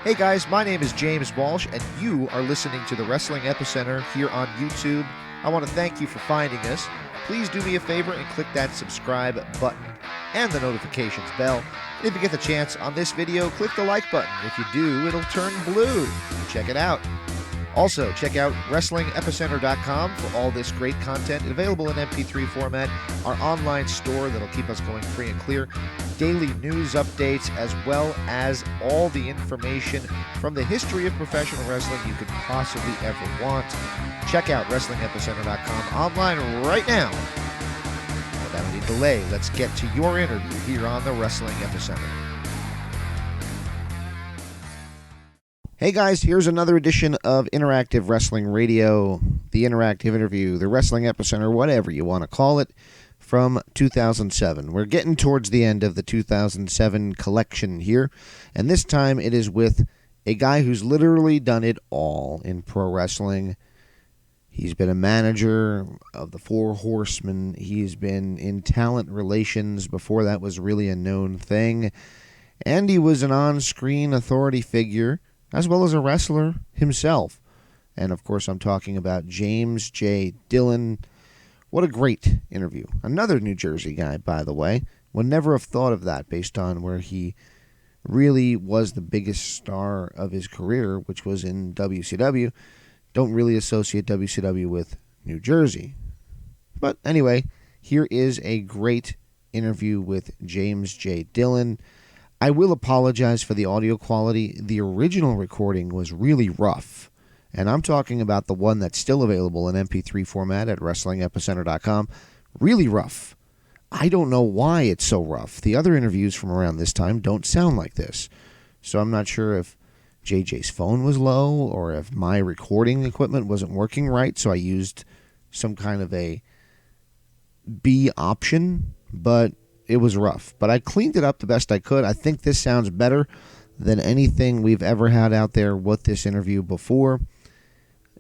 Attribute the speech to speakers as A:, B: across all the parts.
A: Hey guys, my name is James Walsh, and you are listening to the Wrestling Epicenter here on YouTube. I want to thank you for finding us. Please do me a favor and click that subscribe button and the notifications bell. And if you get the chance on this video, click the like button. If you do, it'll turn blue. Check it out. Also, check out WrestlingEpicenter.com for all this great content available in MP3 format, our online store that'll keep us going free and clear, daily news updates, as well as all the information from the history of professional wrestling you could possibly ever want. Check out WrestlingEpicenter.com online right now. Without any delay, let's get to your interview here on the Wrestling Epicenter. Hey guys, here's another edition of Interactive Wrestling Radio, the Interactive Interview, the Wrestling Epicenter, whatever you want to call it, from 2007. We're getting towards the end of the 2007 collection here, and this time it is with a guy who's literally done it all in pro wrestling. He's been a manager of the IV Horsemen. He's been in talent relations before that was really a known thing, and he was an on-screen authority figure as well as a wrestler himself. And of course, I'm talking about James J Dillon. What a great interview. Another New Jersey guy, by the way. Would never have thought of that based on where he really was the biggest star of his career, which was in WCW. Don't really associate WCW with New Jersey. But anyway, here is a great interview with James J Dillon. I will apologize for the audio quality. The original recording was really rough, and I'm talking about the one that's still available in MP3 format at WrestlingEpicenter.com. Really rough. I don't know why it's so rough. The other interviews from around this time don't sound like this, so I'm not sure if JJ's phone was low or if my recording equipment wasn't working right, so I used some kind of a B option, but it was rough, but I cleaned it up the best I could. I think this sounds better than anything we've ever had out there with this interview before.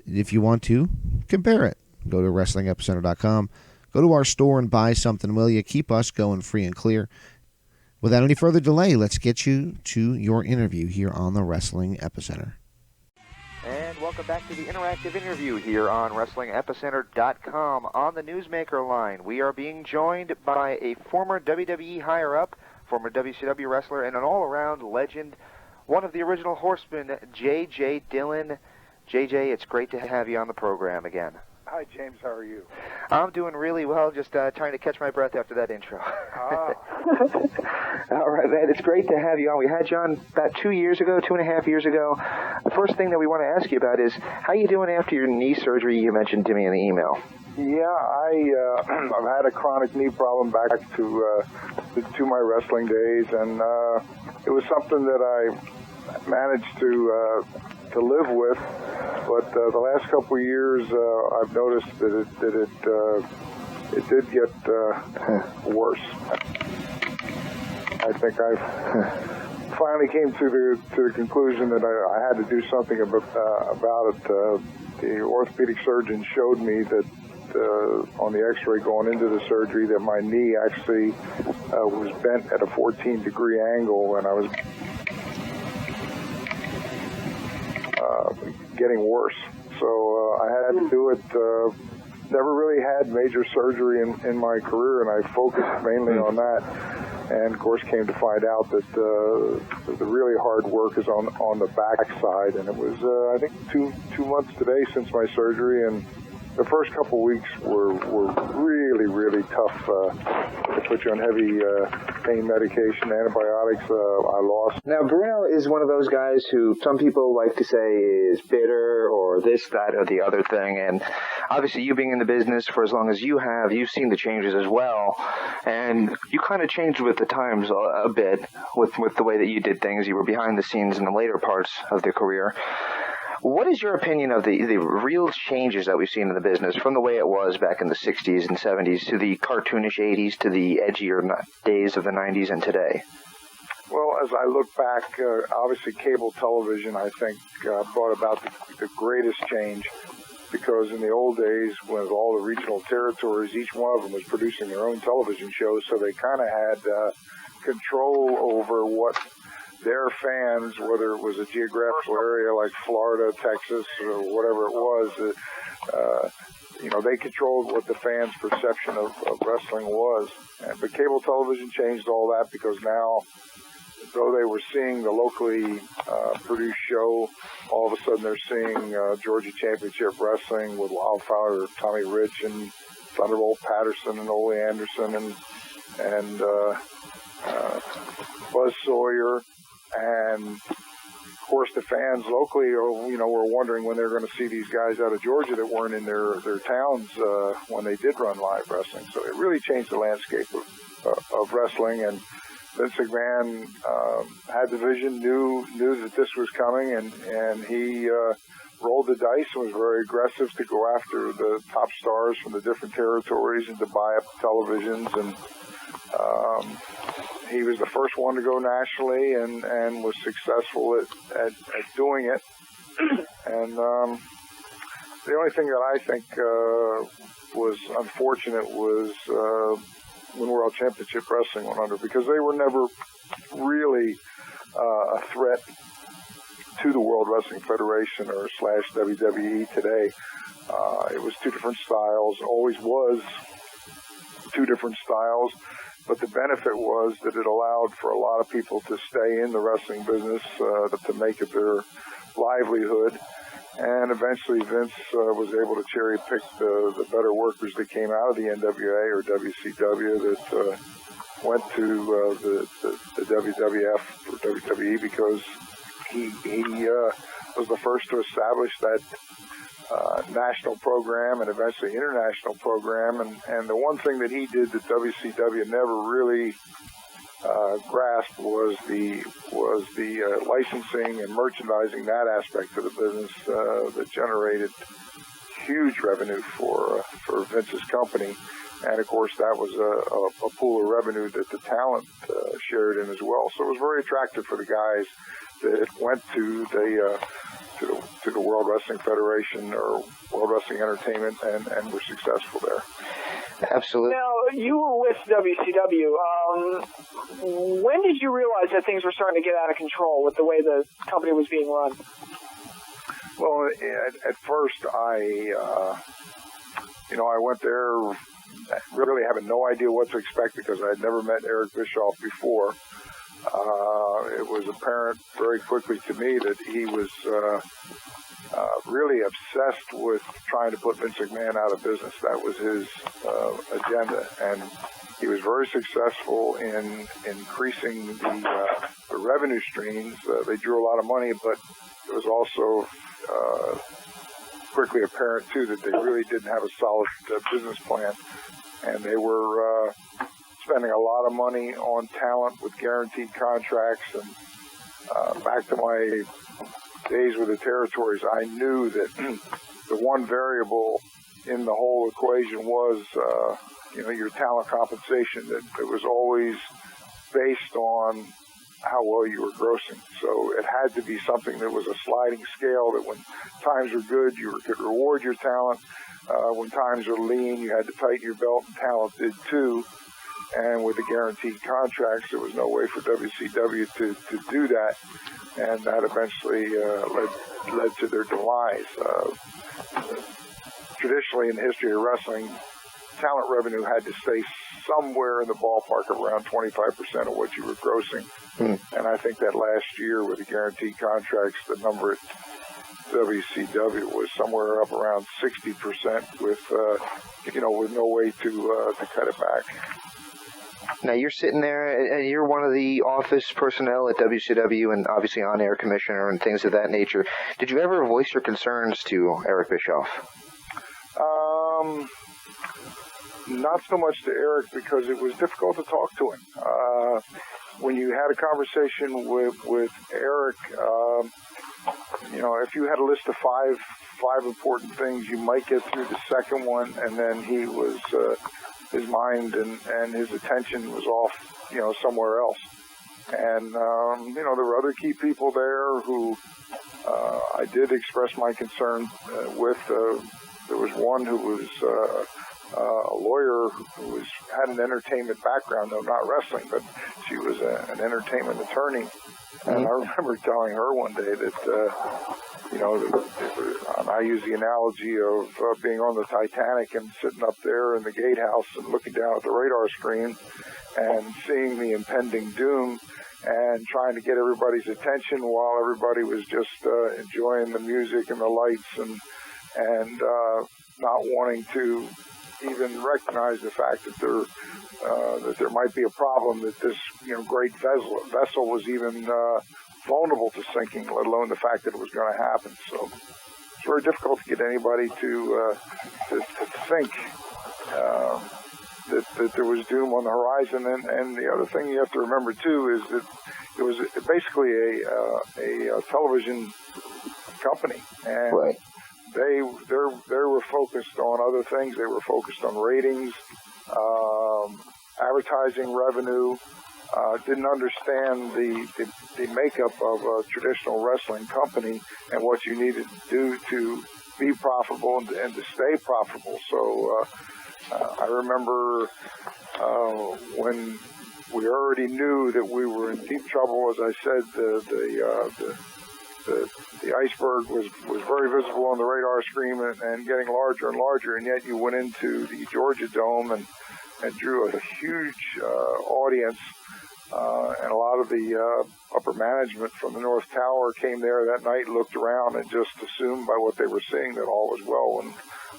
A: If you want to, compare it. Go to WrestlingEpicenter.com. Go to our store and buy something, will you? Keep us going free and clear. Without any further delay, let's get you to your interview here on the Wrestling Epicenter.
B: And welcome back to the Interactive Interview here on WrestlingEpicenter.com. On the Newsmaker line, we are being joined by a former WWE higher-up, former WCW wrestler, and an all-around legend, one of the original Horsemen, J Dillon. JJ, it's great to have you on the program again.
C: Hi, James. How are you?
B: I'm doing really well, just trying to catch my breath after that intro.
C: Oh.
B: All right, man. It's great to have you on. We had you on about 2.5 years ago. The first thing that we want to ask you about is how you doing after your knee surgery you mentioned to me in the email.
C: Yeah, I've had a chronic knee problem back to my wrestling days, and it was something that I managed to live with. But the last couple of years, I've noticed that it did get worse. I think I've finally came to the conclusion that I had to do something about it. The orthopedic surgeon showed me that on the X-ray going into the surgery that my knee actually was bent at a 14-degree angle, and I was getting worse. So I had to do it. Never really had major surgery in my career, and I focused mainly on that. And of course, came to find out that the really hard work is on the back side. And it was I think two months today since my surgery, and the first couple weeks were really tough. They put you on heavy pain medication, antibiotics. I lost.
B: Now, Bruno is one of those guys who some people like to say is bitter or this, that, or the other thing. And obviously, you being in the business for as long as you have, you've seen the changes as well. And you kind of changed with the times a bit with the way that you did things. You were behind the scenes in the later parts of the career. What is your opinion of the real changes that we've seen in the business from the way it was back in the 60s and 70s to the cartoonish 80s to the edgier days of the 90s and today?
C: Well, as I look back, obviously cable television, I think, brought about the greatest change, because in the old days, with all the regional territories, each one of them was producing their own television shows, so they kind of had control over what their fans, whether it was a geographical area like Florida, Texas, or whatever it was, they controlled what the fans' perception of wrestling was. But cable television changed all that, because now, though they were seeing the locally produced show, all of a sudden they're seeing Georgia Championship Wrestling with Wildfire, Tommy Rich, and Thunderbolt Patterson, and Ole Anderson, and Buzz Sawyer, and of course the fans locally, were wondering when they're going to see these guys out of Georgia that weren't in their towns when they did run live wrestling. So it really changed the landscape of wrestling, and Vince McMahon had the vision, knew that this was coming, and he rolled the dice and was very aggressive to go after the top stars from the different territories and to buy up televisions. And he was the first one to go nationally and was successful at doing it. And the only thing that I think was unfortunate was when World Championship Wrestling went under, because they were never really a threat to the World Wrestling Federation or / WWE today. It was two different styles, always was two different styles, but the benefit was that it allowed for a lot of people to stay in the wrestling business, to make it their livelihood. And eventually Vince was able to cherry pick the better workers that came out of the NWA or WCW that went to the WWF or WWE, because he was the first to establish that national program and eventually international program. And the one thing that he did that WCW never really grasped was the licensing and merchandising, that aspect of the business that generated huge revenue for Vince's company. And of course, that was a pool of revenue that the talent shared in as well. So it was very attractive for the guys that went to the World Wrestling Federation or World Wrestling Entertainment and were successful there.
B: Absolutely.
D: Now, you were with WCW. When did you realize that things were starting to get out of control with the way the company was being run?
C: Well, at first, I went there really having no idea what to expect, because I had never met Eric Bischoff before. It was apparent very quickly to me that he was really obsessed with trying to put Vince McMahon out of business. That was his agenda, and he was very successful in increasing the revenue streams. They drew a lot of money, but it was also quickly apparent, too, that they really didn't have a solid business plan, and they were spending a lot of money on talent with guaranteed contracts. And back to my days with the territories, I knew that the one variable in the whole equation was, your talent compensation. That it was always based on how well you were grossing. So it had to be something that was a sliding scale, that when times were good, you could reward your talent. When times were lean, you had to tighten your belt, and talent did too. And with the guaranteed contracts, there was no way for WCW to do that. And that eventually led to their demise. Traditionally in the history of wrestling, talent revenue had to stay somewhere in the ballpark of around 25% of what you were grossing. And I think that last year with the guaranteed contracts, the number at WCW was somewhere up around 60% with no way to cut it back.
B: Now, you're sitting there, and you're one of the office personnel at WCW and obviously on-air commissioner and things of that nature. Did you ever voice your concerns to Eric Bischoff?
C: Not so much to Eric, because it was difficult to talk to him. When you had a conversation with Eric, if you had a list of five important things, you might get through the second one, and then he was... his mind and his attention was off, somewhere else. And, there were other key people there who I did express my concern with. There was one who was a lawyer who had an entertainment background, though not wrestling, but she was an entertainment attorney. And I remember telling her one day that, I use the analogy of being on the Titanic and sitting up there in the gatehouse and looking down at the radar screen and seeing the impending doom and trying to get everybody's attention while everybody was just enjoying the music and the lights and not wanting to even recognize the fact that there might be a problem, that this great vessel was even vulnerable to sinking, let alone the fact that it was going to happen. So it's very difficult to get anybody to think that there was doom on the horizon. And the other thing you have to remember too is that it was basically a television company, and
B: right.
C: They were focused on other things. They were focused on ratings, advertising revenue. Didn't understand the makeup of a traditional wrestling company and what you needed to do to be profitable and to stay profitable. So I remember when we already knew that we were in deep trouble. As I said, the iceberg was very visible on the radar screen and getting larger and larger, and yet you went into the Georgia Dome and drew a huge audience, and a lot of the upper management from the North Tower came there that night, looked around, and just assumed by what they were seeing that all was well,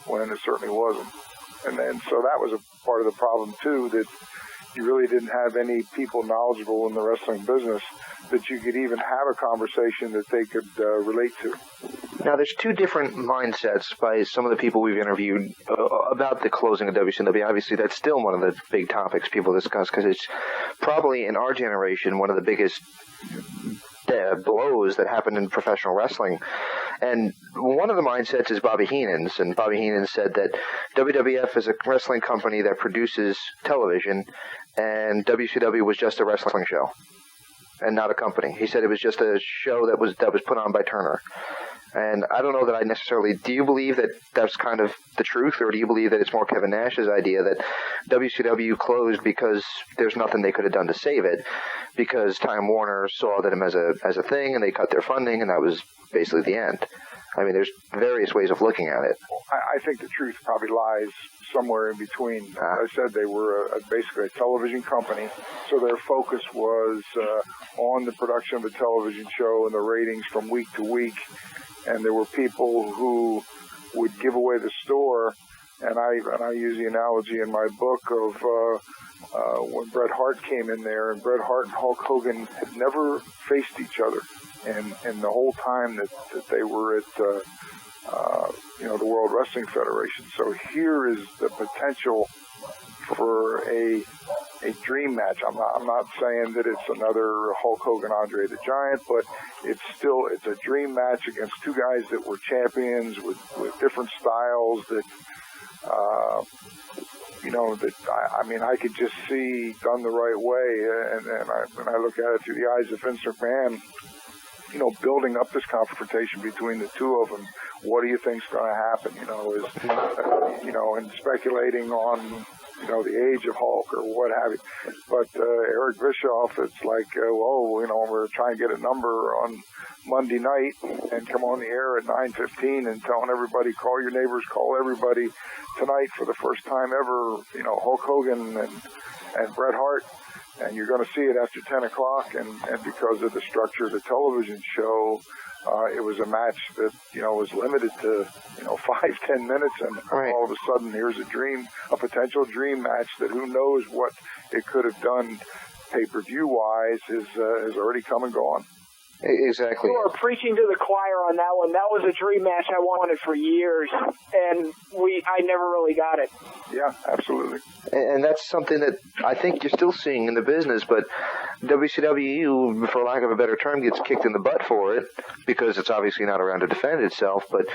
C: when it certainly wasn't. And so that was a part of the problem too, that you really didn't have any people knowledgeable in the wrestling business that you could even have a conversation that they could relate to.
B: Now, there's two different mindsets by some of the people we've interviewed about the closing of WCW. Obviously, that's still one of the big topics people discuss, because it's probably, in our generation, one of the biggest blows that happened in professional wrestling. And one of the mindsets is Bobby Heenan's, and Bobby Heenan said that WWF is a wrestling company that produces television, and WCW was just a wrestling show and not a company. He said it was just a show that was put on by Turner. And I don't know that I necessarily... Do you believe that that's kind of the truth, or do you believe that it's more Kevin Nash's idea that WCW closed because there's nothing they could have done to save it, because Time Warner saw them as a thing, and they cut their funding, and that was basically the end? I mean, there's various ways of looking at it.
C: I think the truth probably lies somewhere in between. As I said, they were basically a television company, so their focus was on the production of a television show and the ratings from week to week. And there were people who would give away the store, and I use the analogy in my book of when Bret Hart came in there, and Bret Hart and Hulk Hogan had never faced each other, and the whole time that they were at the World Wrestling Federation. So here is the potential for a dream match. I'm not saying that it's another Hulk Hogan, Andre the Giant, but it's a dream match against two guys that were champions with different styles that I could just see done the right way, and when I look at it through the eyes of Vince McMahon, building up this confrontation between the two of them. What do you think's going to happen? And speculating on the age of Hulk or what have you. But Eric Bischoff, it's like, we're trying to get a number on Monday night and come on the air at 9:15 and telling everybody, call your neighbors, call everybody tonight for the first time ever, Hulk Hogan and Bret Hart. And you're going to see it after 10 o'clock. And because of the structure of the television show, it was a match that, was limited to, 5-10 minutes. And all of a sudden, here's a potential dream match that who knows what it could have done pay-per-view wise is already come and gone.
B: Exactly.
D: You are preaching to the choir on that one. That was a dream match I wanted for years, and I never really got it.
C: Yeah, absolutely.
B: And that's something that I think you're still seeing in the business, but WCW, for lack of a better term, gets kicked in the butt for it because it's obviously not around to defend itself. But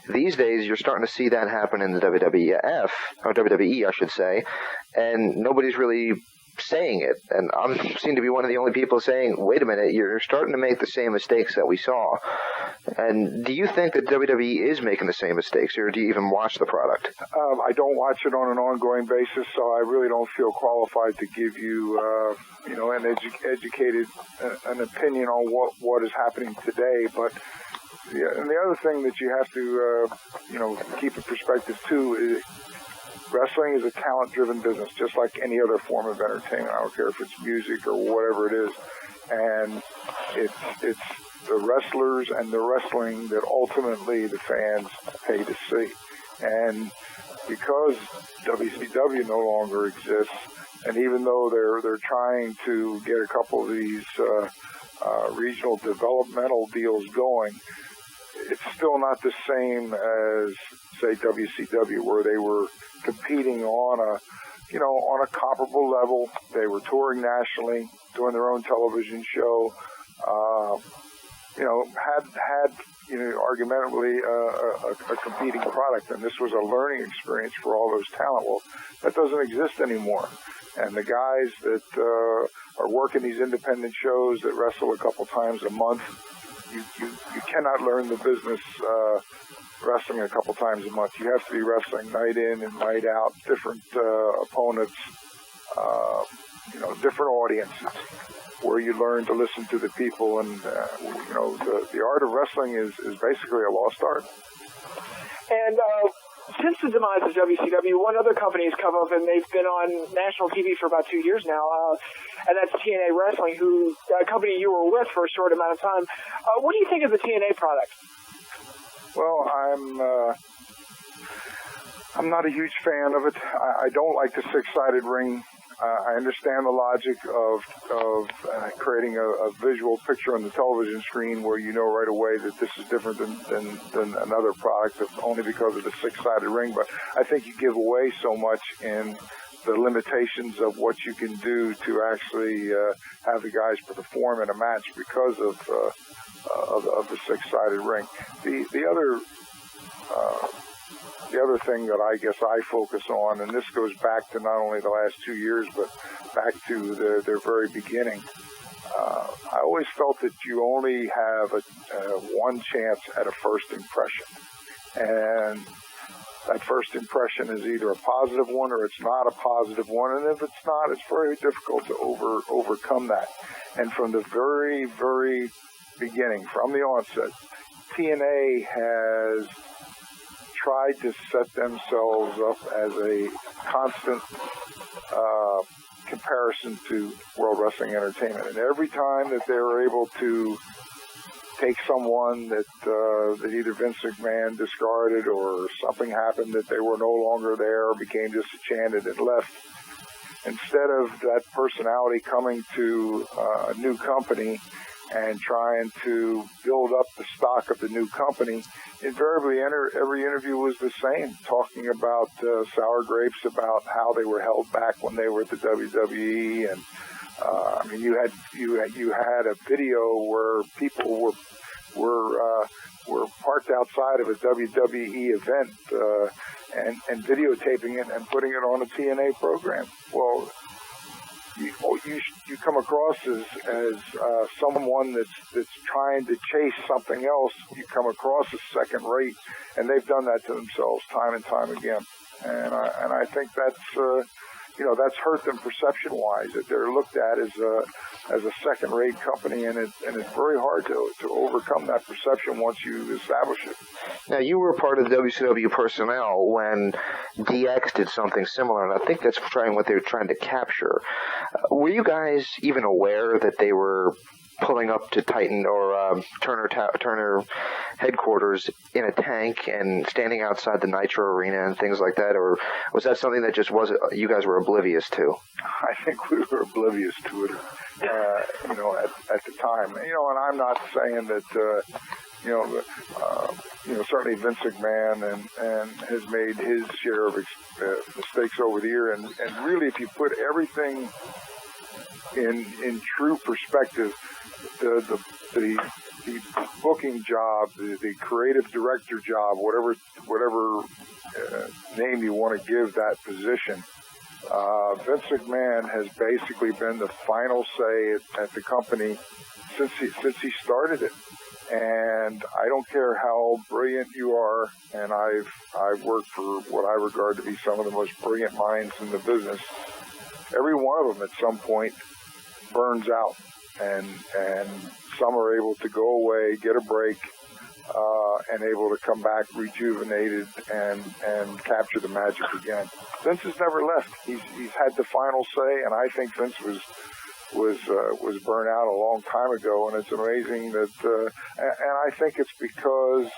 B: these days, you're starting to see that happen in the WWF, or WWE, I should say, and nobody's really saying it, and I seem to be one of the only people saying, wait a minute, you're starting to make the same mistakes that we saw. And do you think that WWE is making the same mistakes, or do you even watch the product?
C: I don't watch it on an ongoing basis, so I really don't feel qualified to give you, an educated an opinion on what is happening today. But and the other thing that you have to, keep in perspective too is wrestling is a talent-driven business, just like any other form of entertainment. I don't care if it's music or whatever it is, and it's the wrestlers and the wrestling that ultimately the fans pay to see. And because WCW no longer exists, and even though they're trying to get a couple of these regional developmental deals going, it's still not the same as, say, WCW, where they were competing on a comparable level. They were touring nationally, doing their own television show. Had argumentatively a competing product, and this was a learning experience for all those talent. Well, that doesn't exist anymore. And the guys that are working these independent shows that wrestle a couple times a month, you cannot learn the business wrestling a couple times a month. You have to be wrestling night in and night out, different opponents, different audiences, where you learn to listen to the people. And, the art of wrestling is basically a lost art.
D: And since the demise of WCW, one other company has come up, and they've been on national TV for about 2 years now, and that's TNA Wrestling, a company you were with for a short amount of time. What do you think of the TNA product?
C: Well, I'm not a huge fan of it. I don't like the six-sided ring. I understand the logic of creating a visual picture on the television screen where you know right away that this is different than another product, only because of the six-sided ring. But I think you give away so much in the limitations of what you can do to actually have the guys perform in a match because of the six-sided ring. The other thing that I guess I focus on, and this goes back to not only the last 2 years, but back to their very beginning, I always felt that you only have one chance at a first impression. And that first impression is either a positive one or it's not a positive one. And if it's not, it's very difficult to overcome that. And from the very, very beginning, from the onset, TNA has tried to set themselves up as a constant comparison to World Wrestling Entertainment. And every time that they were able to take someone that either Vince McMahon discarded or something happened that they were no longer there or became disenchanted and left, instead of that personality coming to a new company and trying to build up the stock of the new company, invariably every interview was the same, talking about sour grapes, about how they were held back when they were at the WWE. And you had a video where people were parked outside of a WWE event and videotaping it and putting it on a TNA program. Well, you come across as someone that's trying to chase something else. You come across as second rate, and they've done that to themselves time and time again. And I think that's that's hurt them perception-wise, that they're looked at as a second-rate company, and it's very hard to overcome that perception once you establish it.
B: Now, you were part of the WCW personnel when DX did something similar, and I think that's what they were trying to capture. Were you guys even aware that they were pulling up to Titan or Turner headquarters in a tank and standing outside the Nitro Arena and things like that, or was that something that just you guys were oblivious to?
C: I think we were oblivious to it, at the time. And I'm not saying that, certainly Vince McMahon and has made his share of mistakes over the year, and really, if you put everything in true perspective, the booking job, the creative director job, whatever name you want to give that position, Vince McMahon has basically been the final say at the company since he started it. And I don't care how brilliant you are, and I've worked for what I regard to be some of the most brilliant minds in the business. Every one of them at some point burns out, and some are able to go away, get a break, and able to come back rejuvenated and capture the magic again. Vince has never left. He's had the final say, and I think Vince was burnt out a long time ago, and it's amazing that, and I think it's because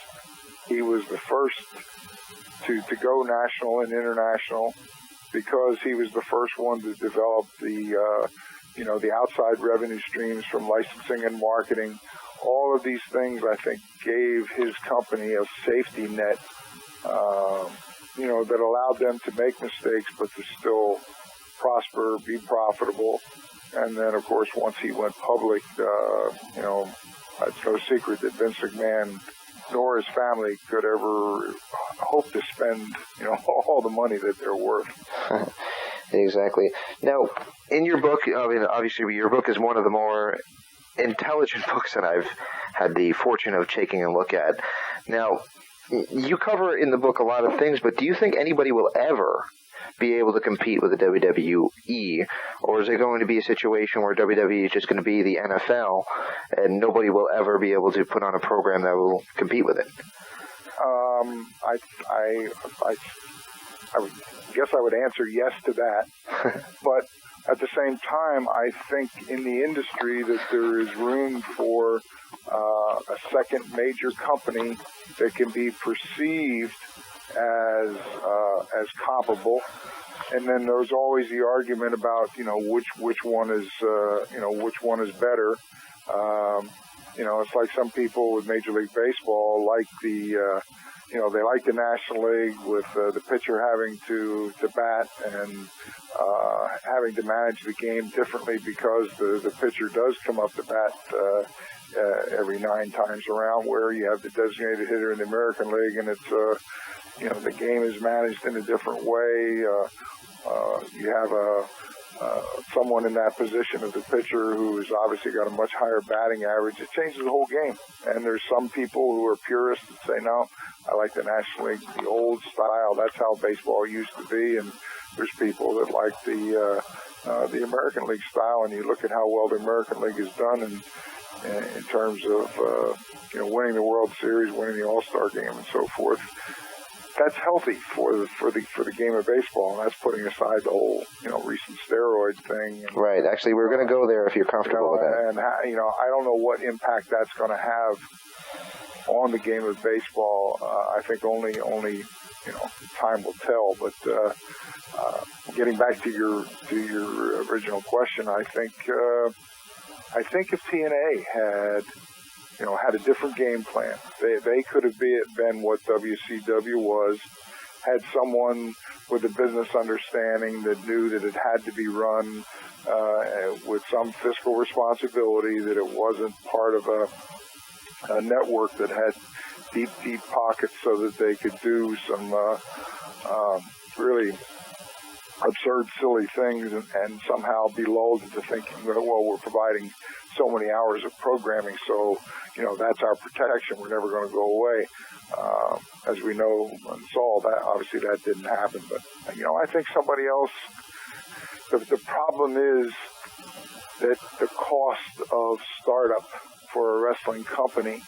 C: he was the first to go national and international, because he was the first one to develop the outside revenue streams from licensing and marketing. All of these things, I think, gave his company a safety net, that allowed them to make mistakes, but to still prosper, be profitable. And then, of course, once he went public, it's no secret that Vince McMahon nor his family could ever hope to spend, all the money that they're worth.
B: Exactly. Now, in your book, obviously your book is one of the more intelligent books that I've had the fortune of taking a look at. Now, you cover in the book a lot of things, but do you think anybody will ever be able to compete with the WWE, or is it going to be a situation where WWE is just going to be the NFL and nobody will ever be able to put on a program that will compete with it?
C: I guess I would answer yes to that, but at the same time, I think in the industry that there is room for a second major company that can be perceived as comparable. And then there's always the argument about which one is better. It's like some people with Major League Baseball like they like the National League with the pitcher having to bat and having to manage the game differently because the pitcher does come up to bat every 9 times around, where you have the designated hitter in the American League, and it's the game is managed in a different way. You have someone in that position as a pitcher who has obviously got a much higher batting average. It changes the whole game. And there's some people who are purists that say, no, I like the National League, the old style. That's how baseball used to be. And there's people that like the American League style. And you look at how well the American League has done in terms of winning the World Series, winning the All-Star game, and so forth. That's healthy for the game of baseball, and that's putting aside the whole recent steroid thing.
B: Right. Actually, we're going to go there if you're comfortable with that.
C: And I don't know what impact that's going to have on the game of baseball. I think only time will tell. But getting back to your original question, I think if TNA had a different game plan, they could have been what WCW was, had someone with a business understanding that knew that it had to be run with some fiscal responsibility, that it wasn't part of a network that had deep pockets so that they could do some really absurd, silly things and somehow be lulled into thinking that, well, we're providing so many hours of programming, so that's our protection. We're never going to go away. As we know and saw, that obviously that didn't happen. But I think somebody else. The problem is that the cost of startup for a wrestling company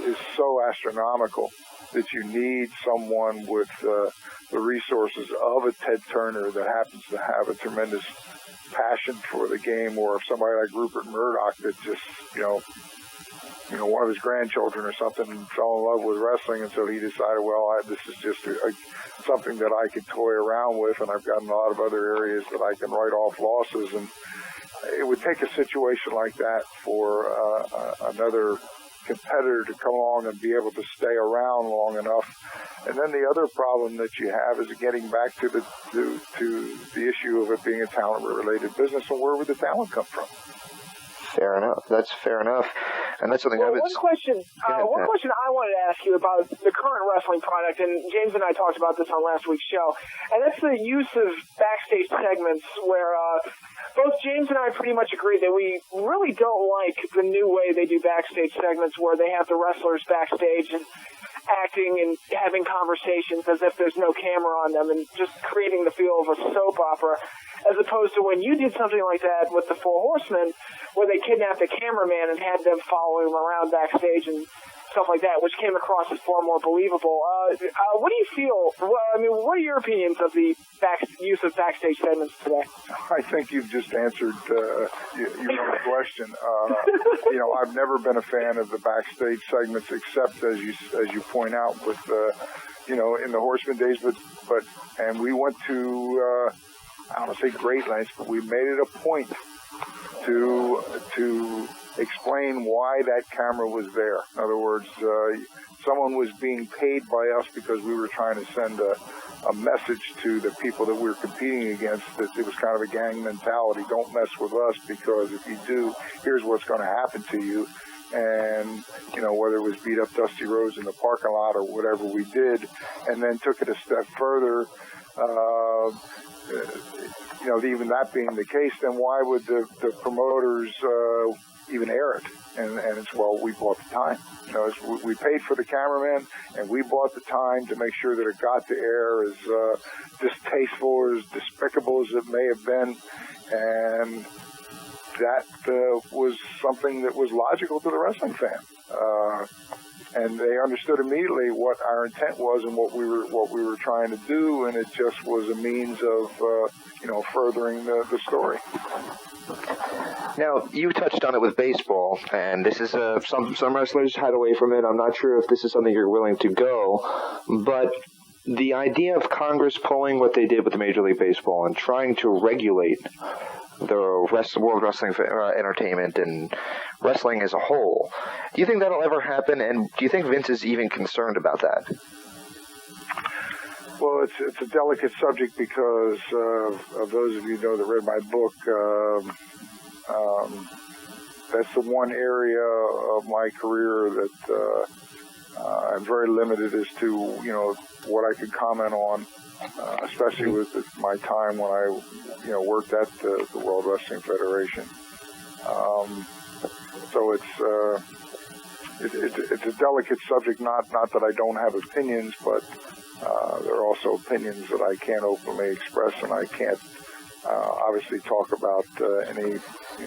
C: is so astronomical that you need someone with the resources of a Ted Turner that happens to have a tremendous passion for the game, or if somebody like Rupert Murdoch that just, one of his grandchildren or something fell in love with wrestling, and so he decided, well, this is just something that I could toy around with, and I've got in a lot of other areas that I can write off losses. And it would take a situation like that for another competitor to come along and be able to stay around long enough. And then the other problem that you have is getting back to the issue of it being a talent-related business, and where would the talent come from?
B: Fair enough. That's fair enough. And that's something
D: Well,
B: I've been...
D: one question I wanted to ask you about the current wrestling product, and James and I talked about this on last week's show, and that's the use of backstage segments where both James and I pretty much agree that we really don't like the new way they do backstage segments where they have the wrestlers backstage and acting and having conversations as if there's no camera on them and just creating the feel of a soap opera, as opposed to when you did something like that with the IV Horsemen where they kidnapped the cameraman and had them follow him around backstage and stuff like that, which came across as far more believable. What do you feel? What are your opinions of the use of backstage segments today?
C: I think you've just answered your own question. I've never been a fan of the backstage segments, except as you point out with in the Horseman days. And we went to I don't want to say great lengths, but we made it a point to explain why that camera was there. In other words, someone was being paid by us because we were trying to send a message to the people that we were competing against that it was kind of a gang mentality. Don't mess with us, because if you do, here's what's going to happen to you. And, whether it was beat up Dusty Rhodes in the parking lot or whatever we did, and then took it a step further, even that being the case, then why would the promoters even air it? And it's, well, we bought the time. We paid for the cameraman, and we bought the time to make sure that it got to air, as distasteful or as despicable as it may have been. And that was something that was logical to the wrestling fan. And they understood immediately what our intent was and what we were trying to do, and it just was a means of furthering the story.
B: Now, you touched on it with baseball, and this is some wrestlers hide away from it. I'm not sure if this is something you're willing to go, but the idea of Congress pulling what they did with Major League Baseball and trying to regulate the World Wrestling Entertainment and wrestling as a whole, do you think that'll ever happen, and do you think Vince is even concerned about that?
C: Well, it's a delicate subject because of those of you that read my book, that's the one area of my career that I'm very limited as to, what I could comment on, especially with my time when I, worked at the World Wrestling Federation. So it's a delicate subject, not that I don't have opinions, but there are also opinions that I can't openly express, and I can't obviously talk about any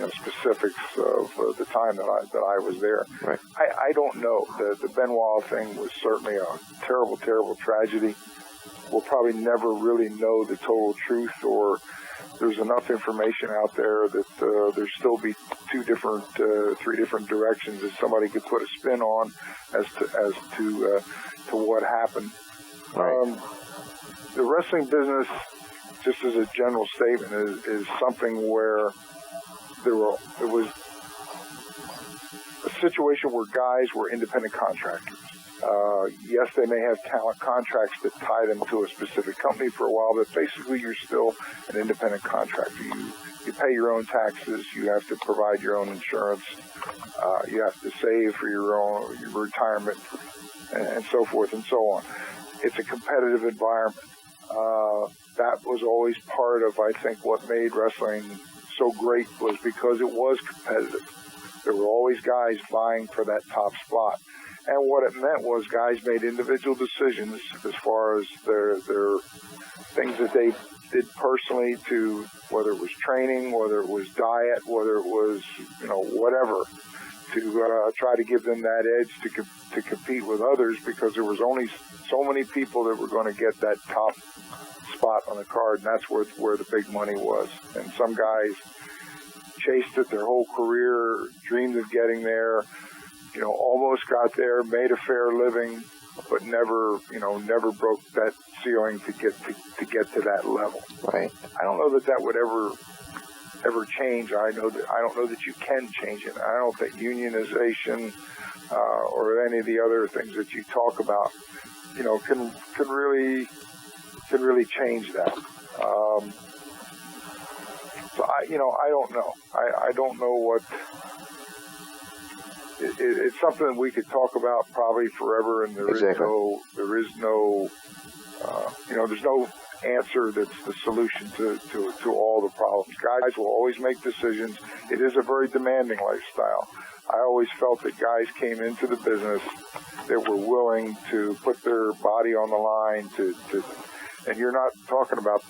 C: specifics of the time that I was there.
B: Right.
C: I don't know. The Benoit thing was certainly a terrible, terrible tragedy. We'll probably never really know the total truth, or there's enough information out there that there'll still be three different directions that somebody could put a spin on as to what happened.
B: Right.
C: The wrestling business, just as a general statement, is something where it was a situation where guys were independent contractors. Yes, they may have talent contracts that tie them to a specific company for a while, but basically you're still an independent contractor. You pay your own taxes. You have to provide your own insurance. You have to save for your retirement, and so forth and so on. It's a competitive environment. That was always part of, I think, what made wrestling so great, was because it was competitive. There were always guys vying for that top spot. And what it meant was guys made individual decisions as far as their things that they did personally, to whether it was training, whether it was diet, whether it was, whatever, to try to give them that edge to compete with others, because there was only so many people that were going to get that top spot on the card, and that's where the big money was. And some guys chased it their whole career, dreamed of getting there, almost got there, made a fair living, but never broke that ceiling to get to that level.
B: Right.
C: I don't know that would ever change. I don't know that you can change it. I don't think unionization or any of the other things that you talk about, can really change that. So I don't know. I don't know what. it's something that we could talk about probably forever, and there's no answer that's the solution to all the problems. Guys will always make decisions. It is a very demanding lifestyle. I always felt that guys came into the business that were willing to put their body on the line and you're not talking about,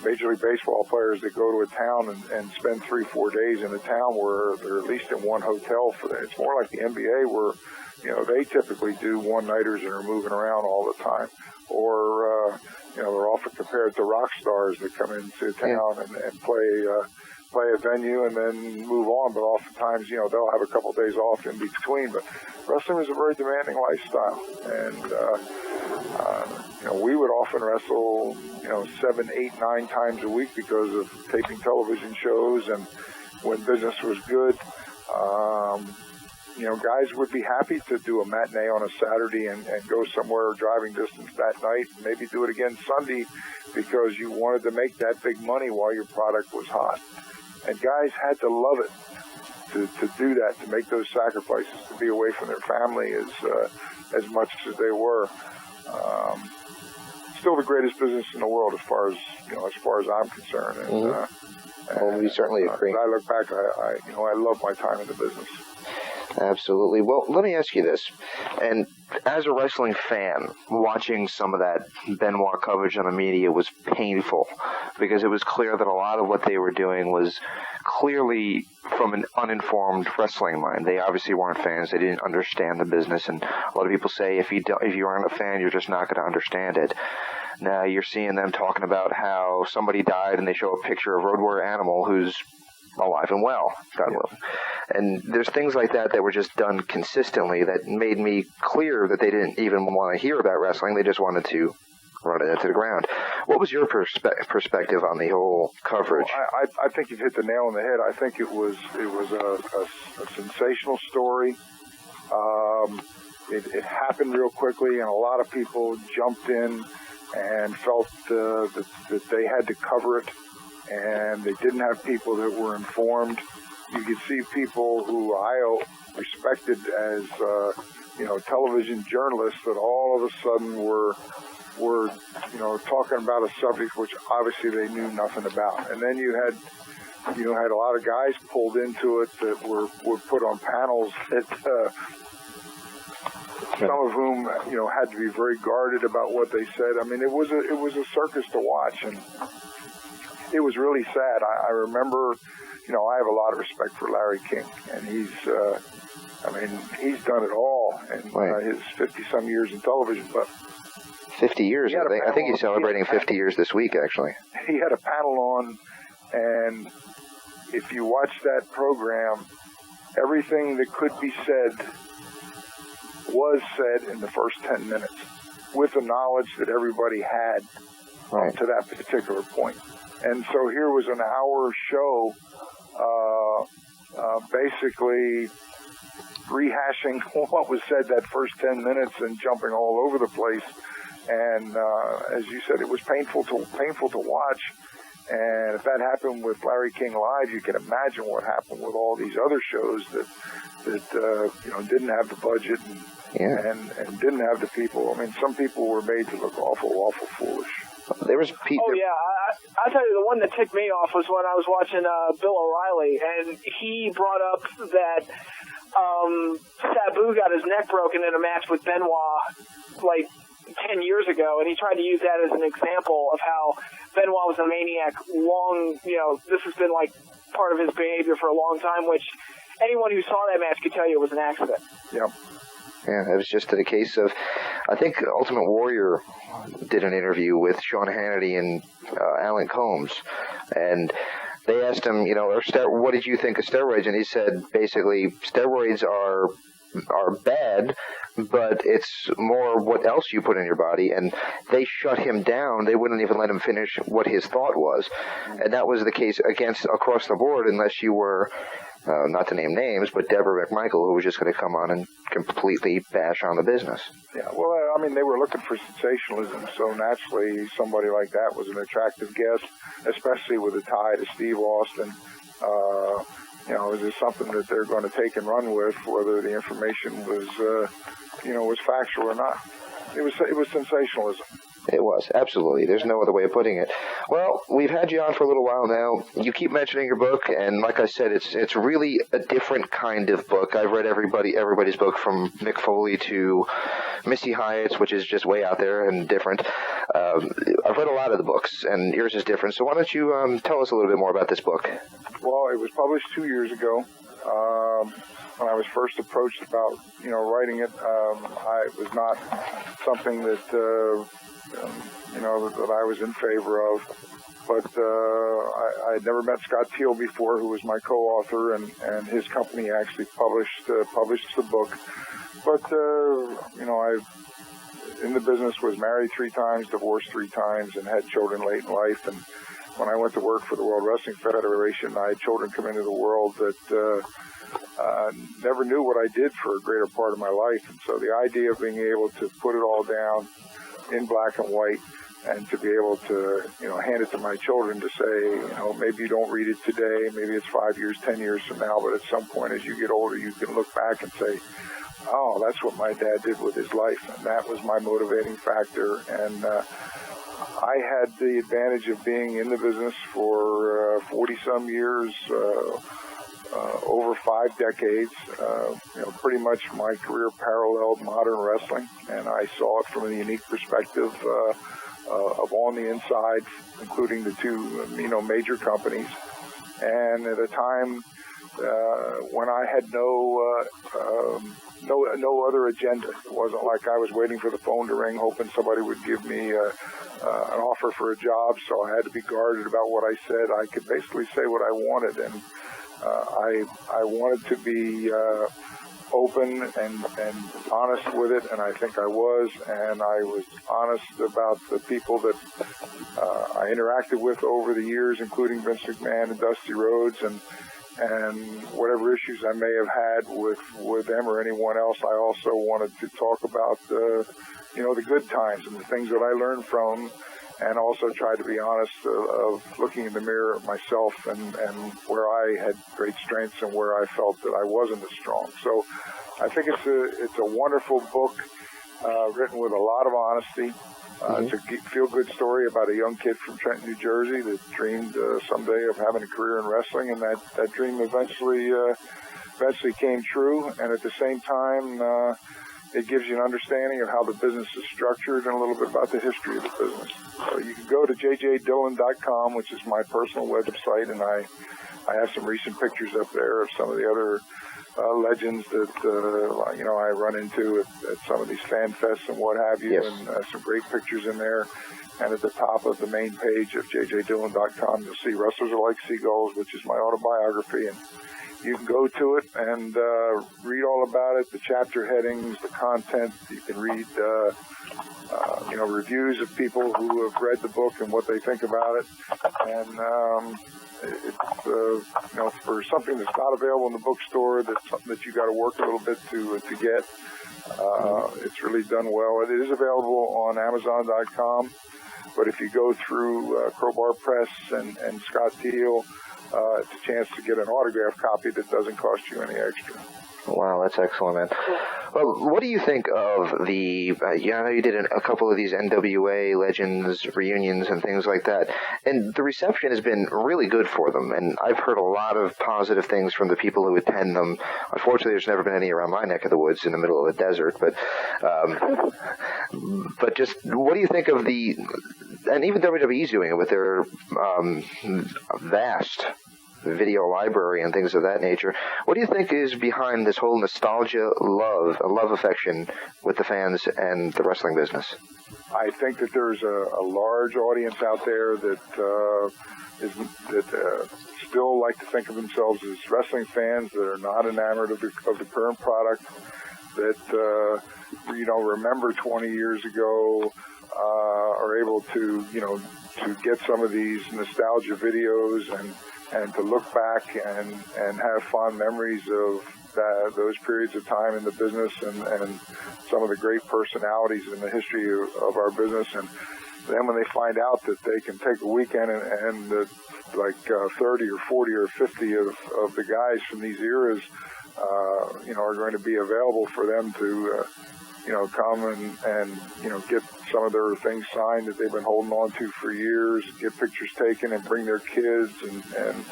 C: Major League Baseball players that go to a town and spend 3-4 days in a town where they're at least in one hotel for that. It's more like the NBA where, they typically do one-nighters and are moving around all the time. Or, they're often compared to rock stars that come into town and play a venue and then move on. But oftentimes, they'll have a couple of days off in between. But wrestling is a very demanding lifestyle. And, we would often wrestle, 7, 8, 9 times a week because of taping television shows. And when business was good, guys would be happy to do a matinee on a Saturday and go somewhere driving distance that night and maybe do it again Sunday because you wanted to make that big money while your product was hot. And guys had to love it to do that, to make those sacrifices, to be away from their family as much as they were. Still the greatest business in the world as far as I'm concerned. And,
B: we certainly agree.
C: As I look back, I love my time in the business.
B: Absolutely. Well, let me ask you this. And as a wrestling fan, watching some of that Benoit coverage on the media was painful because it was clear that a lot of what they were doing was clearly from an uninformed wrestling mind. They obviously weren't fans. They didn't understand the business. And a lot of people say if you aren't a fan, you're just not going to understand it. Now you're seeing them talking about how somebody died and they show a picture of Road Warrior Animal who's alive and well, God willing. And there's things like that were just done consistently that made me clear that they didn't even want to hear about wrestling. They just wanted to run it into the ground. What was your perspective on the whole coverage?
C: Well, I think you've hit the nail on the head. I think it was a sensational story. It happened real quickly, and a lot of people jumped in and felt that they had to cover it. And they didn't have people that were informed. You could see people who I respected as, television journalists that all of a sudden were talking about a subject which obviously they knew nothing about. And then you had a lot of guys pulled into it that were put on panels that some of whom, had to be very guarded about what they said. I mean, it was a circus to watch, and it was really sad. I remember, I have a lot of respect for Larry King, and he's done it all in his 50-some years in television. But
B: 50 years, I think he's celebrating 50 years this week, actually.
C: He had a panel on, and if you watch that program, everything that could be said was said in the first 10 minutes with the knowledge that everybody had up to that particular point. And so here was an hour show, basically rehashing what was said that first 10 minutes and jumping all over the place. And as you said, it was painful to watch. And if that happened with Larry King Live, you can imagine what happened with all these other shows that didn't have the budget and didn't have the people. I mean, some people were made to look awful foolish.
B: There was Pete.
D: Oh yeah, I'll tell you, the one that ticked me off was when I was watching Bill O'Reilly, and he brought up that Sabu got his neck broken in a match with Benoit like 10 years ago, and he tried to use that as an example of how Benoit was a maniac this has been like part of his behavior for a long time, which anyone who saw that match could tell you it was an accident.
C: Yeah.
B: Yeah, it was just a case of, I think Ultimate Warrior did an interview with Sean Hannity and Alan Combs, and they asked him, what did you think of steroids? And he said, basically, steroids are bad, but it's more what else you put in your body. And they shut him down. They wouldn't even let him finish what his thought was. And that was the case across the board, unless you were, not to name names, but Deborah McMichael, who was just going to come on and completely bash on the business.
C: Yeah, well, they were looking for sensationalism, so naturally somebody like that was an attractive guest, especially with a tie to Steve Austin. is this something that they're going to take and run with, whether the information was, was factual or not. It was sensationalism.
B: It was, absolutely. There's no other way of putting it. Well, we've had you on for a little while now. You keep mentioning your book, and like I said, it's really a different kind of book. I've read everybody's book, from Mick Foley to Missy Hyatt's, which is just way out there and different. I've read a lot of the books, and yours is different. So why don't you tell us a little bit more about this book?
C: Well, it was published 2 years ago. When I was first approached about, writing it, it was not something that, that I was in favor of. But I had never met Scott Teal before, who was my co-author, and his company actually published the book. But, I, in the business, was married 3 times, divorced 3 times, and had children late in life. And when I went to work for the World Wrestling Federation, I had children come into the world that never knew what I did for a greater part of my life. And so the idea of being able to put it all down in black and white, and to be able to, hand it to my children to say, maybe you don't read it today, maybe it's 5 years, 10 years from now, but at some point as you get older, you can look back and say, oh, that's what my dad did with his life. And that was my motivating factor. And I had the advantage of being in the business for 40-some years, over 5 decades. Pretty much my career paralleled modern wrestling, and I saw it from a unique perspective of on the inside, including the 2 major companies. And at a time when I had no other agenda. It wasn't like I was waiting for the phone to ring, hoping somebody would give me an offer for a job, so I had to be guarded about what I said. I could basically say what I wanted, and I wanted to be open and honest with it, and I think I was, and I was honest about the people that I interacted with over the years, including Vince McMahon and Dusty Rhodes, and whatever issues I may have had with them or anyone else. I also wanted to talk about the good times and the things that I learned from, and also tried to be honest of looking in the mirror at myself and where I had great strengths and where I felt that I wasn't as strong. So I think it's a wonderful book, written with a lot of honesty. It's a feel-good story about a young kid from Trenton, New Jersey that dreamed someday of having a career in wrestling, and that dream eventually came true. And at the same time, it gives you an understanding of how the business is structured and a little bit about the history of the business. So you can go to jjdillon.com, which is my personal website, and I have some recent pictures up there of some of the other legends that I run into at some of these fan fests and what have you, yes. And some great pictures in there. And at the top of the main page of jjdillon.com, you'll see Wrestlers Are Like Seagulls, which is my autobiography, and you can go to it and read all about it, the chapter headings, the content. You can read reviews of people who have read the book and what they think about it. And it's for something that's not available in the bookstore, that's something that you got to work a little bit to get. It's really done well. It is available on Amazon.com, but if you go through Crowbar Press and Scott Teal, it's a chance to get an autographed copy that doesn't cost you any extra.
B: Wow, that's excellent, man. Well, what do you think of the, I know you did a couple of these NWA Legends reunions and things like that, and the reception has been really good for them, and I've heard a lot of positive things from the people who attend them. Unfortunately, there's never been any around my neck of the woods in the middle of the desert, but just, what do you think of the, and even WWE's doing it with their vast video library and things of that nature. What do you think is behind this whole nostalgia love affection with the fans and the wrestling business?
C: I think that there's a large audience out there that still like to think of themselves as wrestling fans, that are not enamored of the current product, that remember 20 years ago, are able to get some of these nostalgia videos and to look back and have fond memories of those periods of time in the business and some of the great personalities in the history of our business. And then when they find out that they can take a weekend and like 30 or 40 or 50 of the guys from these eras, are going to be available for them to, come and get some of their things signed that they've been holding on to for years, get pictures taken and bring their kids and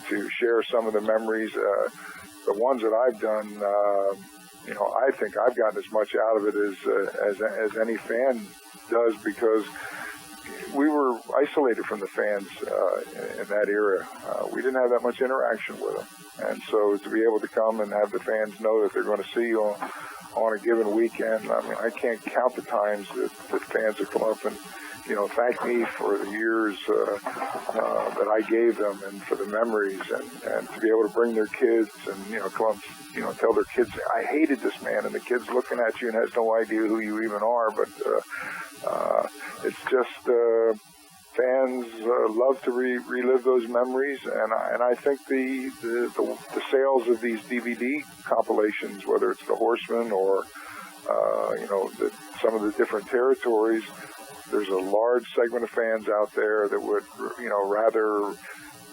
C: to share some of the memories. The ones that I've done, I think I've gotten as much out of it as any fan does, because we were isolated from the fans in that era. We didn't have that much interaction with them. And so to be able to come and have the fans know that they're going to see you on a given weekend, I mean, I can't count the times that fans have come up and, thank me for the years that I gave them and for the memories, and to be able to bring their kids and, come up, tell their kids, I hated this man, and the kid's looking at you and has no idea who you even are, but it's just fans love to relive those memories, and I think the sales of these DVD compilations, whether it's the Horsemen or some of the different territories, there's a large segment of fans out there that would rather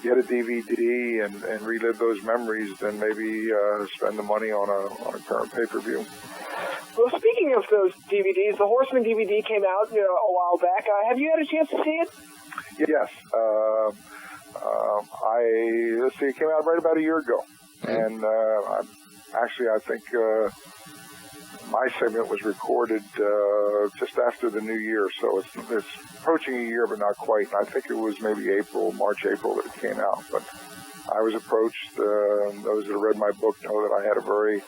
C: get a DVD and relive those memories than maybe spend the money on a current pay-per-view.
D: Well, speaking of those DVDs, the Horseman DVD came out a while back. Have you had a chance to see it?
C: Yes. Let's see, it came out right about a year ago. And I think my segment was recorded just after the new year, so it's approaching a year, but not quite. And I think it was maybe March, April that it came out. But I was approached. Those that have read my book know that I had a very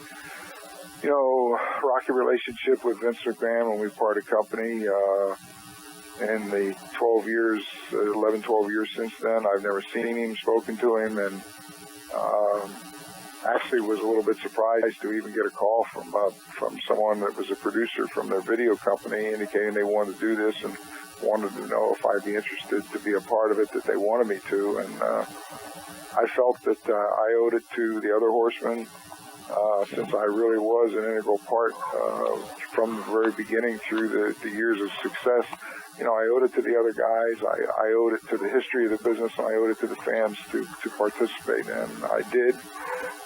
C: rocky relationship with Vince McMahon when we parted company. In the 11, 12 years since then, I've never seen him, spoken to him, and actually was a little bit surprised to even get a call from someone that was a producer from their video company indicating they wanted to do this and wanted to know if I'd be interested to be a part of it, that they wanted me to. And I felt that I owed it to the other Horsemen, since I really was an integral part from the very beginning through the years of success. I owed it to the other guys. I owed it to the history of the business, and I owed it to the fans to participate. And I did,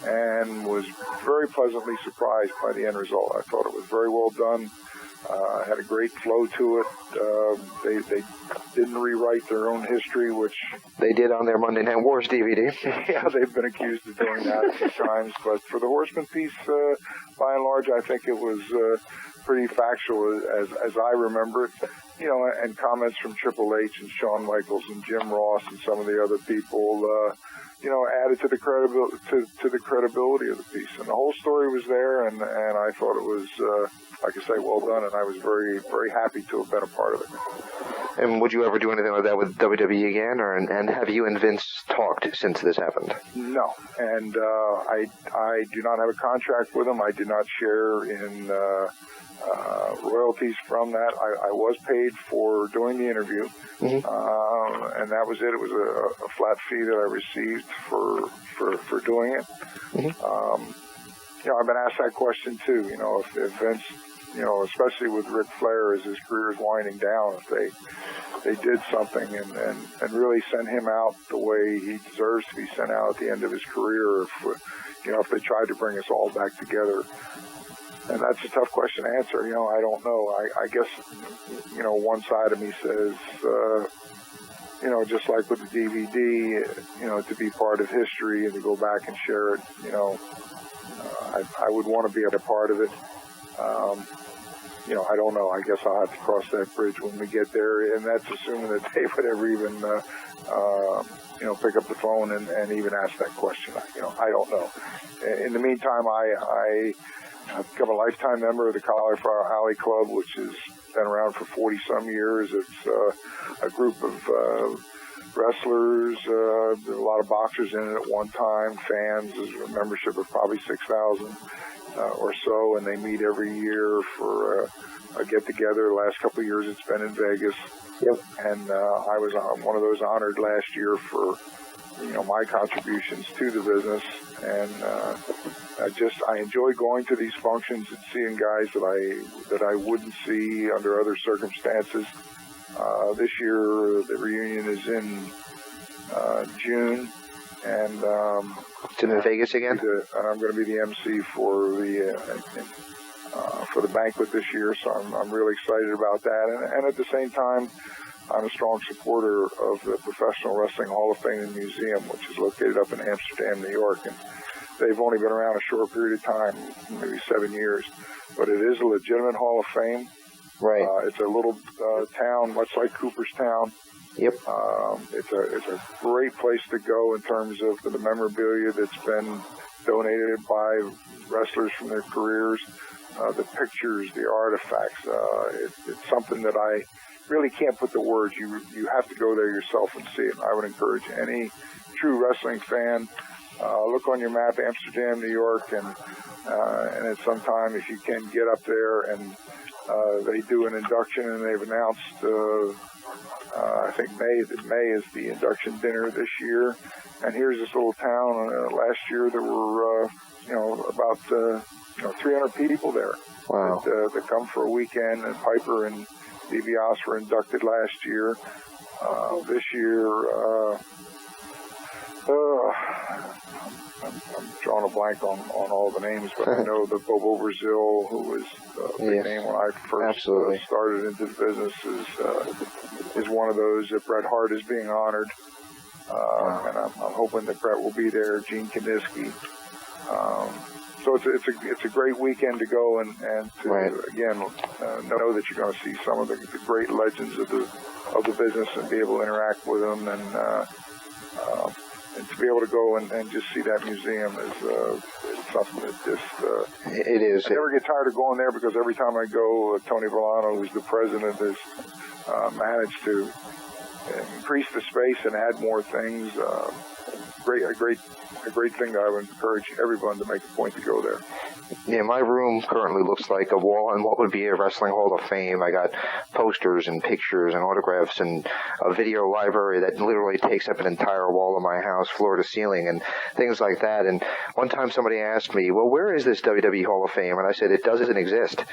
C: and was very pleasantly surprised by the end result. I thought it was very well done. Had a great flow to it. They didn't rewrite their own history, which
B: they did on their Monday Night Wars DVD.
C: Yeah, they've been accused of doing that a few times. But for the Horseman piece, by and large, I think it was pretty factual as I remember it. And comments from Triple H and Shawn Michaels and Jim Ross and some of the other people, added to the credibility of the piece. And the whole story was there, and I thought it was, like I say, well done, and I was very, very happy to have been a part of it.
B: And would you ever do anything like that with WWE again, and have you and Vince talked since this happened?
C: No, and I do not have a contract with him. I did not share in royalties from that. I was paid for doing the interview, and that was it. It was a flat fee that I received for doing it. I've been asked that question too. If Vince, especially with Ric Flair as his career is winding down, if they did something and really sent him out the way he deserves to be sent out at the end of his career, if they tried to bring us all back together. And that's a tough question to answer. I don't know. I guess, one side of me says, just like with the DVD, to be part of history and to go back and share it, I would want to be a part of it. I don't know. I guess I'll have to cross that bridge when we get there. And that's assuming that they would ever even, pick up the phone and even ask that question. I don't know. In the meantime, I've become a lifetime member of the Cauliflower Alley Club, which has been around for 40-some years. It's a group of wrestlers, a lot of boxers in it at one time, fans. There's a membership of probably 6,000 or so, and they meet every year for a get-together. The last couple of years it's been in Vegas. Yep. And I was one of those honored last year for my contributions to the business, and I enjoy going to these functions and seeing guys that I wouldn't see under other circumstances. This year, the reunion is in June, and
B: it's in Vegas again.
C: And I'm going to be the MC for the banquet this year, so I'm really excited about that. And at the same time, I'm a strong supporter of the Professional Wrestling Hall of Fame and Museum, which is located up in Amsterdam, New York. And they've only been around a short period of time, maybe 7 years, but it is a legitimate Hall of Fame.
B: Right.
C: It's a little town, much like Cooperstown.
B: Yep.
C: It's a great place to go in terms of the memorabilia that's been donated by wrestlers from their careers, the pictures, the artifacts. It's something that I really can't put to words. You have to go there yourself and see it. I would encourage any true wrestling fan, look on your map, Amsterdam, New York, and at some time, if you can, get up there. And they do an induction, and they've announced, I think May is the induction dinner this year. And here's this little town. Last year there were, about 300 people there.
B: Wow.
C: That come for a weekend. And Piper and DiBiase were inducted last year. This year, I'm drawing a blank on all the names, but I know that Bobo Brazil, who was a big name when I first started into the business, is one of those. That Bret Hart is being honored, and I'm hoping that Bret will be there. Gene Kaniski. So it's a great weekend to go and to again know that you're going to see some of the great legends of the business and be able to interact with them and to be able to go and just see that museum is something that just
B: it is.
C: I never get tired of going there because every time I go, Tony Villano, who's the president, has managed to increase the space and add more things. A great thing that I would encourage everyone to make a point to go there.
B: Yeah, my room currently looks like a wall in what would be a Wrestling Hall of Fame. I got posters and pictures and autographs and a video library that literally takes up an entire wall of my house, floor to ceiling, and things like that. And one time somebody asked me, well, where is this WWE Hall of Fame? And I said, it doesn't exist.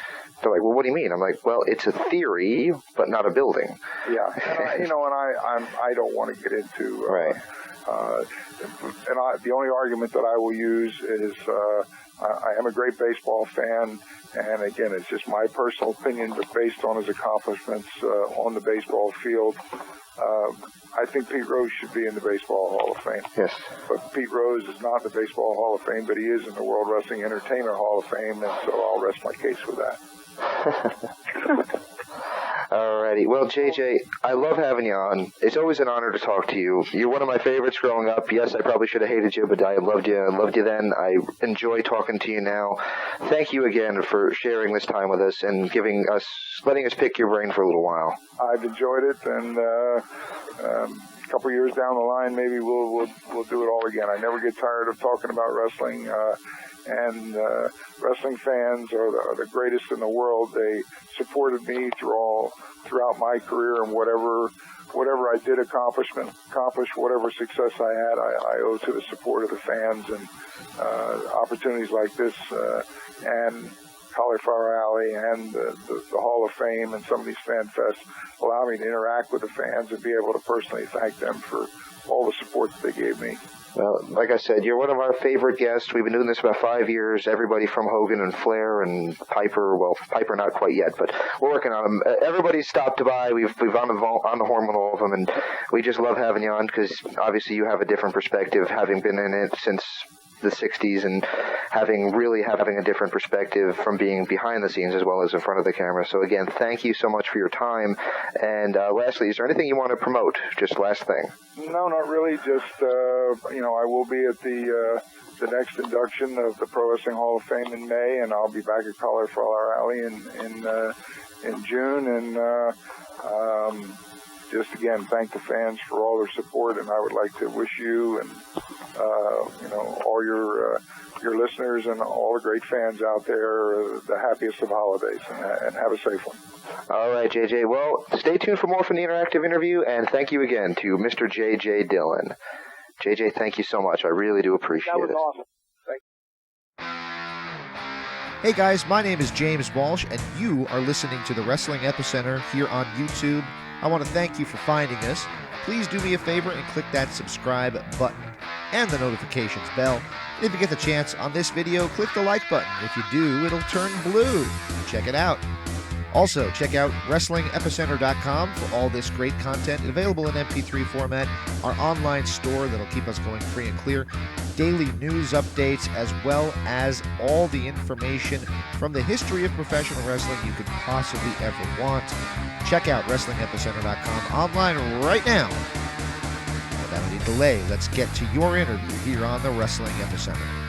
B: They're like, well, what do you mean? I'm like, well, it's a theory, but not a building.
C: Yeah, and I don't want to get into...
B: right.
C: The only argument that I will use is I am a great baseball fan, and again, it's just my personal opinion, but based on his accomplishments on the baseball field, I think Pete Rose should be in the Baseball Hall of Fame.
B: Yes.
C: But Pete Rose is not in the Baseball Hall of Fame, but he is in the World Wrestling Entertainment Hall of Fame, and so I'll rest my case with that.
B: Alrighty. Well, JJ, I love having you on. It's always an honor to talk to you. You're one of my favorites growing up. Yes, I probably should have hated you, but I loved you. I loved you then. I enjoy talking to you now. Thank you again for sharing this time with us and letting us pick your brain for a little while.
C: I've enjoyed it, and a couple years down the line, maybe we'll do it all again. I never get tired of talking about wrestling. And wrestling fans are the greatest in the world. They supported me throughout my career, and whatever I did accomplish, whatever success I had, I owe to the support of the fans, and opportunities like this and Cauliflower Alley and the Hall of Fame and some of these fan fests allow me to interact with the fans and be able to personally thank them for all the support that they gave me.
B: Well, like I said, you're one of our favorite guests. We've been doing this about 5 years. Everybody from Hogan and Flair and Piper. Well, Piper not quite yet, but we're working on them. Everybody's stopped by. We've on the horn with all of them, and we just love having you on because obviously you have a different perspective, having been in it since the 60s and having a different perspective from being behind the scenes as well as in front of the camera. So again, thank you so much for your time. And lastly, is there anything you want to promote? Just last thing.
C: No, not really. Just I will be at the next induction of the Pro Wrestling Hall of Fame in May, and I'll be back at Cauliflower Alley in June. And just again, thank the fans for all their support, and I would like to wish you and all your listeners and all the great fans out there the happiest of holidays, and have a safe one.
B: All right, JJ. Well, stay tuned for more from the interactive interview, and thank you again to Mr. J Dillon. JJ, thank you so much. I really do appreciate it.
D: That was awesome.
A: Hey guys, my name is James Walsh, and you are listening to the Wrestling Epicenter here on YouTube. I want to thank you for finding us. Please do me a favor and click that subscribe button and the notifications bell. And if you get the chance on this video, click the like button. If you do, it'll turn blue. Check it out. Also, check out WrestlingEpicenter.com for all this great content available in MP3 format, our online store that'll keep us going free and clear, daily news updates, as well as all the information from the history of professional wrestling you could possibly ever want. Check out WrestlingEpicenter.com online right now. Without any delay, let's get to your interview here on the Wrestling Epicenter.